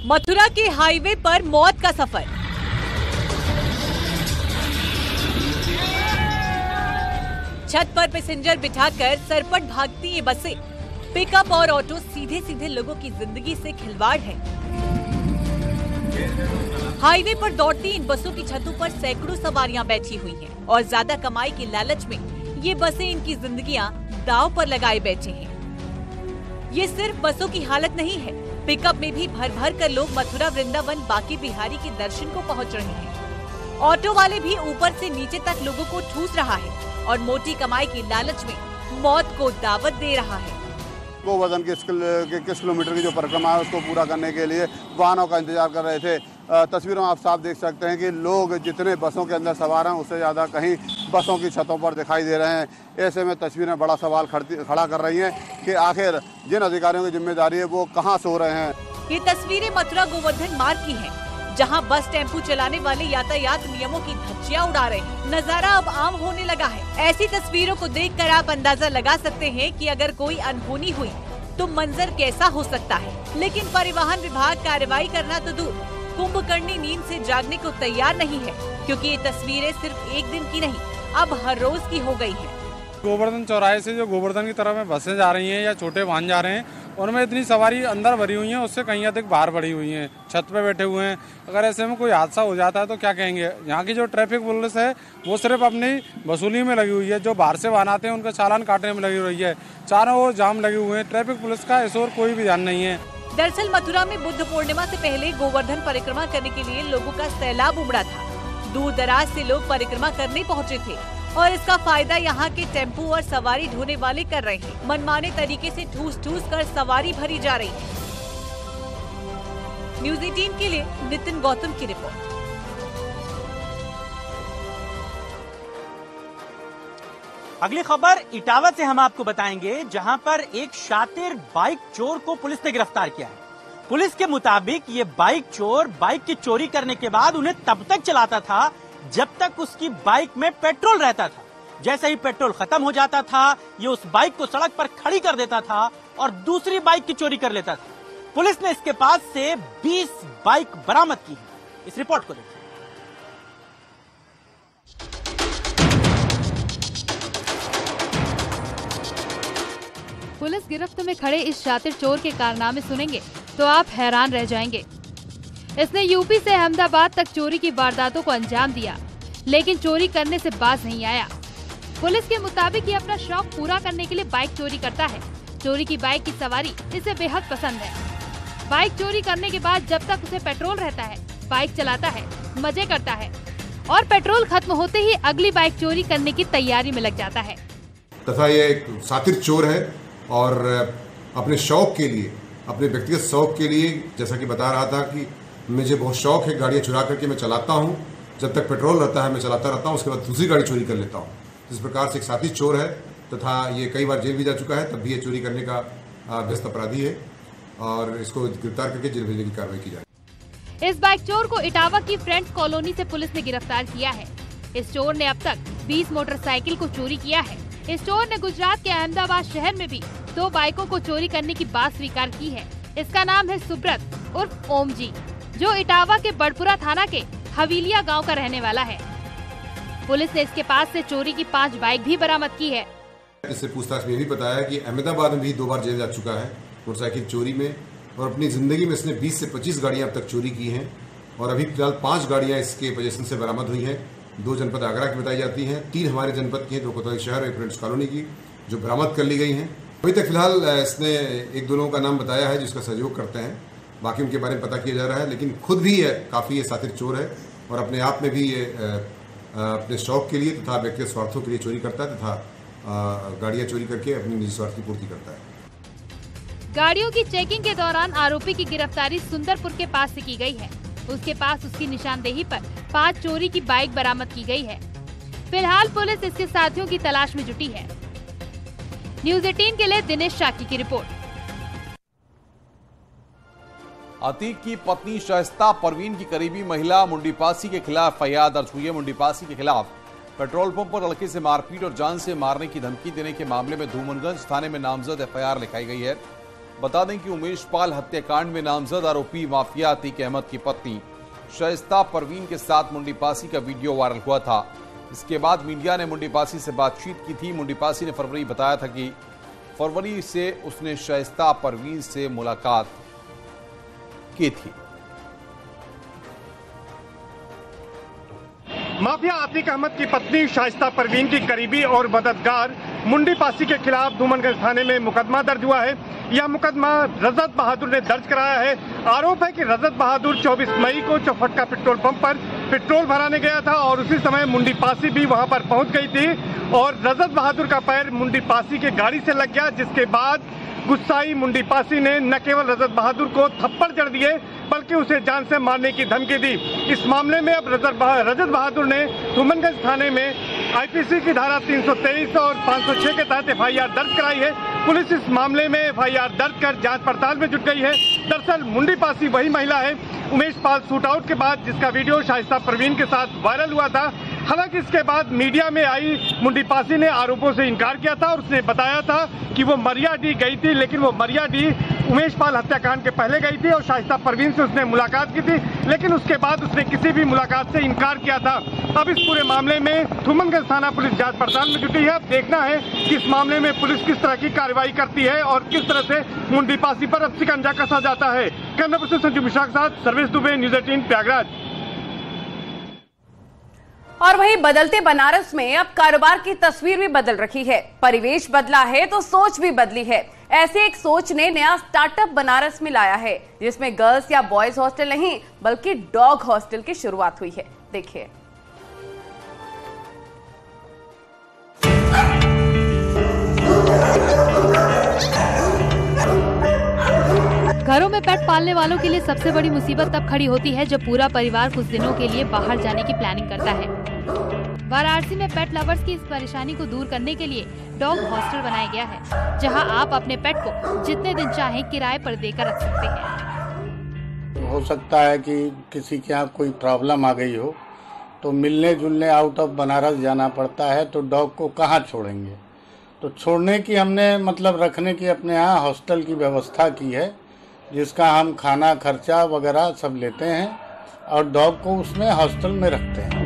मथुरा के हाईवे पर मौत का सफर। छत पर पैसेंजर बिठाकर सरपट भागती ये बसें। पिकअप और ऑटो सीधे सीधे लोगों की जिंदगी से खिलवाड़ है। हाईवे पर दौड़ती इन बसों की छतों पर सैकड़ों सवारियां बैठी हुई हैं और ज्यादा कमाई के लालच में ये बसें इनकी जिंदगियां दांव पर लगाए बैठे हैं। ये सिर्फ बसों की हालत नहीं है, पिकअप में भी भर भर कर लोग मथुरा वृंदावन बांके बिहारी के दर्शन को पहुंच रहे हैं। ऑटो वाले भी ऊपर से नीचे तक लोगों को ठूस रहा है और मोटी कमाई की लालच में मौत को दावत दे रहा है। गोवर्धन के किस किलोमीटर की जो परिक्रमा है उसको पूरा करने के लिए वाहनों का इंतजार कर रहे थे। तस्वीरों में आप साफ देख सकते हैं कि लोग जितने बसों के अंदर सवार हैं उससे ज़्यादा कहीं बसों की छतों पर दिखाई दे रहे हैं। ऐसे में तस्वीरें बड़ा सवाल खड़ा कर रही हैं कि आखिर जिन अधिकारियों की जिम्मेदारी है वो कहाँ सो रहे हैं। ये तस्वीरें मथुरा गोवर्धन मार्ग की हैं, जहां बस टेम्पू चलाने वाले यातायात नियमों की धज्जियां उड़ा रहे हैं। नजारा अब आम होने लगा है। ऐसी तस्वीरों को देखकर आप अंदाजा लगा सकते हैं कि अगर कोई अनहोनी हुई तो मंजर कैसा हो सकता है। लेकिन परिवहन विभाग कार्रवाई करना तो दूर, कुंभकर्णी नींद से जागने को तैयार नहीं है, क्योंकि ये तस्वीरें सिर्फ एक दिन की नहीं, अब हर रोज की हो गई है। गोवर्धन चौराहे से जो गोवर्धन की तरफ में बसें जा रही हैं या छोटे वाहन जा रहे हैं, उनमें इतनी सवारी अंदर भरी हुई है, उससे कहीं अधिक बाहर भरी हुई है, छत पे बैठे हुए हैं। अगर ऐसे में कोई हादसा हो जाता है तो क्या कहेंगे। यहाँ की जो ट्रैफिक पुलिस है वो सिर्फ अपनी वसूली में लगी हुई है, जो बाहर से वाहन आते हैं उनका चालान काटने में लगी हुई है। चारों ओर जाम लगे हुए हैं, ट्रैफिक पुलिस का इस ओर कोई भी ध्यान नहीं है। दरअसल मथुरा में बुद्ध पूर्णिमा से पहले गोवर्धन परिक्रमा करने के लिए लोगों का सैलाब उमड़ा था। दूर दराज से लोग परिक्रमा करने पहुँचे थे और इसका फायदा यहाँ के टेम्पू और सवारी ढोने वाले कर रहे हैं। मनमाने तरीके से ठूस कर सवारी भरी जा रही है। न्यूज़ 18 के लिए नितिन गौतम की रिपोर्ट। अगली खबर इटावा से हम आपको बताएंगे, जहां पर एक शातिर बाइक चोर को पुलिस ने गिरफ्तार किया है। पुलिस के मुताबिक ये बाइक चोर बाइक की चोरी करने के बाद उन्हें तब तक चलाता था जब तक उसकी बाइक में पेट्रोल रहता था। जैसे ही पेट्रोल खत्म हो जाता था, ये उस बाइक को सड़क पर खड़ी कर देता था और दूसरी बाइक की चोरी कर लेता था। पुलिस ने इसके पास से 20 बाइक बरामद की है। इस रिपोर्ट को देखिए। पुलिस गिरफ्त में खड़े इस शातिर चोर के कारनामे सुनेंगे तो आप हैरान रह जाएंगे। इसने यूपी से अहमदाबाद तक चोरी की वारदातों को अंजाम दिया, लेकिन चोरी करने से बाज नहीं आया। पुलिस के मुताबिक ये अपना शौक पूरा करने के लिए बाइक चोरी करता है। चोरी की बाइक की सवारी इसे बेहद पसंद है। बाइक चोरी करने के बाद जब तक उसे पेट्रोल रहता है, बाइक चलाता है, मजे करता है और पेट्रोल खत्म होते ही अगली बाइक चोरी करने की तैयारी में लग जाता है। तथा ये एक शातिर चोर है और अपने शौक के लिए, अपने व्यक्तिगत शौक के लिए, जैसा कि बता रहा था कि मुझे बहुत शौक है, गाड़ियाँ चुरा करके मैं चलाता हूँ। जब तक पेट्रोल रहता है मैं चलाता रहता हूँ, उसके बाद दूसरी गाड़ी चोरी कर लेता हूँ। इस प्रकार से एक शातिर चोर है तथा ये कई बार जेल भी जा चुका है, तब भी ये चोरी करने का व्यस्त अपराधी है और इसको गिरफ्तार करके जेल भेजने की कार्रवाई की जाए। इस बाइक चोर को इटावा की फ्रेंड्स कॉलोनी से पुलिस ने गिरफ्तार किया है। इस चोर ने अब तक 20 मोटरसाइकिल को चोरी किया है। इस चोर ने गुजरात के अहमदाबाद शहर में भी 2 बाइकों को चोरी करने की बात स्वीकार की है। इसका नाम है सुब्रत उर्फ ओम जी, जो इटावा के बड़पुरा थाना के हवीलिया गांव का रहने वाला है। पुलिस ने इसके पास से चोरी की 5 बाइक भी बरामद की है। इससे पूछताछ में भी बताया कि अहमदाबाद में भी 2 बार जेल जा चुका है मोटरसाइकिल चोरी में और अपनी जिंदगी में इसने 20 से 25 गाड़ियां अब तक चोरी की हैं और अभी फिलहाल 5 गाड़ियां इसके पोजीशन से बरामद हुई हैं। 2 जनपद आगरा की बताई जाती हैं, 3 हमारे जनपद की हैं, 2 कोतवाली शहर और 1 फ्रेंड्स कॉलोनी की, जो बरामद कर ली गई हैं। अभी तक फिलहाल इसने 1-2 लोगों का नाम बताया है जिसका सहयोग करते हैं, बाकी उनके बारे में पता किया जा रहा है। लेकिन खुद भी काफ़ी ये शातिर चोर है और अपने आप में भी ये अपने शौक के लिए तथा व्यक्तिगत स्वार्थों के लिए चोरी करता है तथा गाड़ियाँ चोरी करके अपनी निजी स्वार्थ की पूर्ति करता है। गाड़ियों की चेकिंग के दौरान आरोपी की गिरफ्तारी सुंदरपुर के पास से की गई है। उसके पास उसकी निशानदेही पर 5 चोरी की बाइक बरामद की गई है। फिलहाल पुलिस इसके साथियों की तलाश में जुटी है। न्यूज़ 18 के लिए दिनेश शाकी की रिपोर्ट। अतीक की पत्नी शाइस्ता परवीन की करीबी महिला मुंडीपासी के खिलाफ एफआईआर दर्ज हुई है। मुंडीपासी के खिलाफ पेट्रोल पंप पर लड़के से मारपीट और जान से मारने की धमकी देने के मामले में धूमनगंज थाने में नामजद एफआईआर लिखाई गई है। बता दें कि उमेश पाल हत्याकांड में नामजद आरोपी माफिया अतीक अहमद की पत्नी शाइस्ता परवीन के साथ मुंडी पासी का वीडियो वायरल हुआ था। इसके बाद मीडिया ने मुंडी पासी से बातचीत की थी। मुंडी पासी ने फरवरी बताया था कि फरवरी से उसने शाइस्ता परवीन से मुलाकात की थी। माफिया अतीक अहमद की पत्नी शाइस्ता परवीन की करीबी और मददगार मुंडी पासी के खिलाफ धूमनगंज थाने में मुकदमा दर्ज हुआ है। यह मुकदमा रजत बहादुर ने दर्ज कराया है। आरोप है कि रजत बहादुर 24 मई को चौफटका पेट्रोल पंप पर पेट्रोल भराने गया था और उसी समय मुंडी पासी भी वहां पर पहुंच गई थी और रजत बहादुर का पैर मुंडी पासी के गाड़ी से लग गया, जिसके बाद गुस्साई मुंडी पासी ने न केवल रजत बहादुर को थप्पड़ जड़ दिए बल्कि उसे जान से मारने की धमकी दी। इस मामले में अब रजत बहादुर ने धूमनगंज थाने में आईपीसी की धारा 323 और 506 के तहत एफआईआर दर्ज कराई है। पुलिस इस मामले में एफआईआर दर्ज कर जांच पड़ताल में जुट गई है। दरअसल मुंडी पासी वही महिला है उमेश पाल शूट आउट के बाद जिसका वीडियो शाइस्ता परवीन के साथ वायरल हुआ था। हालांकि इसके बाद मीडिया में आई मुंडी पासी ने आरोपों से इनकार किया था और उसने बताया था कि वो मरियाडीह गई थी, लेकिन वो मरियाडीह उमेश पाल हत्याकांड के पहले गई थी और शाइस्ता परवीन से उसने मुलाकात की थी, लेकिन उसके बाद उसने किसी भी मुलाकात से इनकार किया था। अब इस पूरे मामले में धूमनगंज थाना पुलिस जांच पड़ताल में जुटी है। अब देखना है कि इस मामले में पुलिस किस तरह की कार्रवाई करती है और किस तरह से मुंडी पासी पर अब शिकंजा कसा जाता है। कैमरा पर्सन संजू मिश्रा के साथ सर्वेश दुबे, न्यूज़ 18 प्रयागराज। और वहीं बदलते बनारस में अब कारोबार की तस्वीर भी बदल रही है। परिवेश बदला है तो सोच भी बदली है। ऐसे एक सोच ने नया स्टार्टअप बनारस में लाया है जिसमें गर्ल्स या बॉयज हॉस्टल नहीं बल्कि डॉग हॉस्टल की शुरुआत हुई है। देखिए। घरों में पेट पालने वालों के लिए सबसे बड़ी मुसीबत तब खड़ी होती है जब पूरा परिवार कुछ दिनों के लिए बाहर जाने की प्लानिंग करता है। वाराणसी में पेट लवर्स की इस परेशानी को दूर करने के लिए डॉग हॉस्टल बनाया गया है, जहां आप अपने पेट को जितने दिन चाहें किराए पर देकर रख सकते हैं। हो सकता है कि किसी के यहाँ कोई प्रॉब्लम आ गई हो तो मिलने जुलने आउट ऑफ बनारस जाना पड़ता है, तो डॉग को कहाँ छोड़ेंगे। तो छोड़ने की हमने मतलब रखने की अपने यहाँ हॉस्टल की व्यवस्था की है, जिसका हम खाना खर्चा वगैरह सब लेते हैं और डॉग को उसमें हॉस्टल में रखते हैं।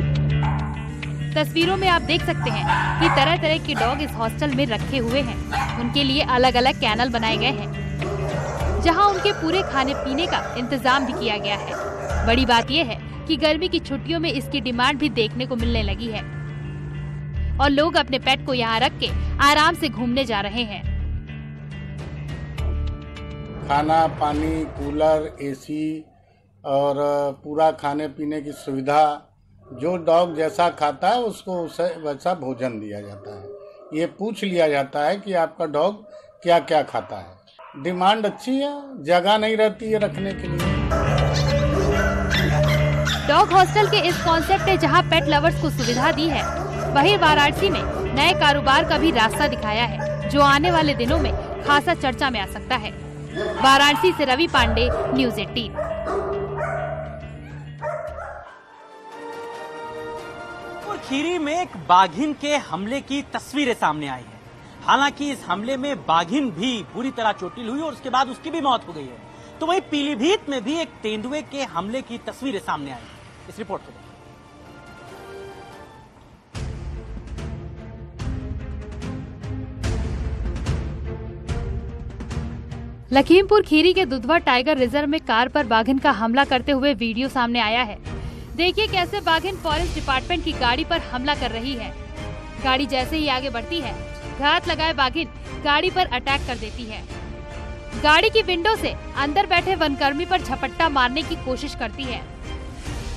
तस्वीरों में आप देख सकते हैं कि तरह तरह के डॉग इस हॉस्टल में रखे हुए हैं। उनके लिए अलग अलग कैनल बनाए गए हैं जहां उनके पूरे खाने पीने का इंतजाम भी किया गया है। बड़ी बात यह है कि गर्मी की छुट्टियों में इसकी डिमांड भी देखने को मिलने लगी है और लोग अपने पेट को यहाँ रख के आराम से घूमने जा रहे हैं। खाना पानी, कूलर, एसी और पूरा खाने पीने की सुविधा, जो डॉग जैसा खाता है उसको उसे वैसा भोजन दिया जाता है। ये पूछ लिया जाता है कि आपका डॉग क्या क्या खाता है। डिमांड अच्छी है, जगह नहीं रहती है रखने के लिए। डॉग हॉस्टल के इस कॉन्सेप्ट ने जहां पेट लवर्स को सुविधा दी है, वहीं वाराणसी में नए कारोबार का भी रास्ता दिखाया है, जो आने वाले दिनों में खासा चर्चा में आ सकता है। वाराणसी से रवि पांडे, न्यूज़ 18। खीरी में एक बाघिन के हमले की तस्वीरें सामने आई है। हालांकि इस हमले में बाघिन भी बुरी तरह चोटिल हुई और उसके बाद उसकी भी मौत हो गई है। तो वहीं पीलीभीत में भी एक तेंदुए के हमले की तस्वीरें सामने आई है। इस रिपोर्ट को देखिए। लखीमपुर खीरी के दुधवा टाइगर रिजर्व में कार पर बाघिन का हमला करते हुए वीडियो सामने आया है। देखिए कैसे बाघिन फॉरेस्ट डिपार्टमेंट की गाड़ी पर हमला कर रही है। गाड़ी जैसे ही आगे बढ़ती है, घात लगाए बाघिन गाड़ी पर अटैक कर देती है। गाड़ी की विंडो से अंदर बैठे वनकर्मी पर झपट्टा मारने की कोशिश करती है।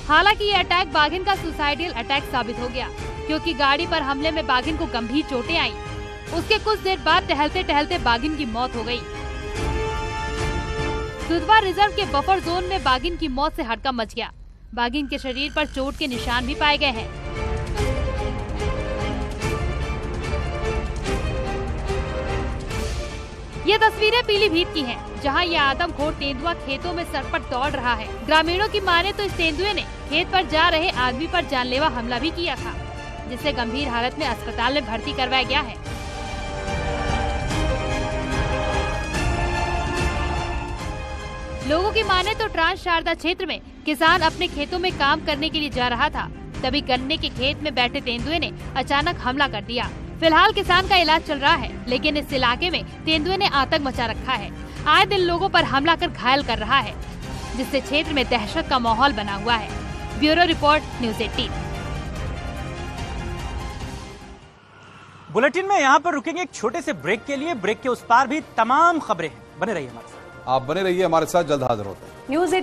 हालांकि ये अटैक बाघिन का सुसाइडल अटैक साबित हो गया, क्योंकि गाड़ी पर हमले में बाघिन को गंभीर चोटें आईं। उसके कुछ देर बाद टहलते टहलते बाघिन की मौत हो गई। दुधवा रिजर्व के बफर जोन में बाघिन की मौत से हड़कंप मच गया। बाघिन के शरीर पर चोट के निशान भी पाए गए हैं। ये तस्वीरें पीलीभीत की हैं, जहां यह आदमखोर तेंदुआ खेतों में सरपट दौड़ रहा है। ग्रामीणों की माने तो इस तेंदुए ने खेत पर जा रहे आदमी पर जानलेवा हमला भी किया था, जिसे गंभीर हालत में अस्पताल में भर्ती करवाया गया है। लोगों की माने तो ट्रांस शारदा क्षेत्र में किसान अपने खेतों में काम करने के लिए जा रहा था, तभी गन्ने के खेत में बैठे तेंदुए ने अचानक हमला कर दिया। फिलहाल किसान का इलाज चल रहा है, लेकिन इस इलाके में तेंदुए ने आतंक मचा रखा है। आए दिन लोगों पर हमला कर घायल कर रहा है, जिससे क्षेत्र में दहशत का माहौल बना हुआ है। Bureau report, news 18। बुलेटिन में यहाँ पर रुकेंगे एक छोटे से ब्रेक के लिए। ब्रेक के उस पार भी तमाम खबरें हैं, बने रहिए हमारे साथ। आप बने रहिए हमारे साथ, जल्द हाजिर होते हैं। न्यूज़ 18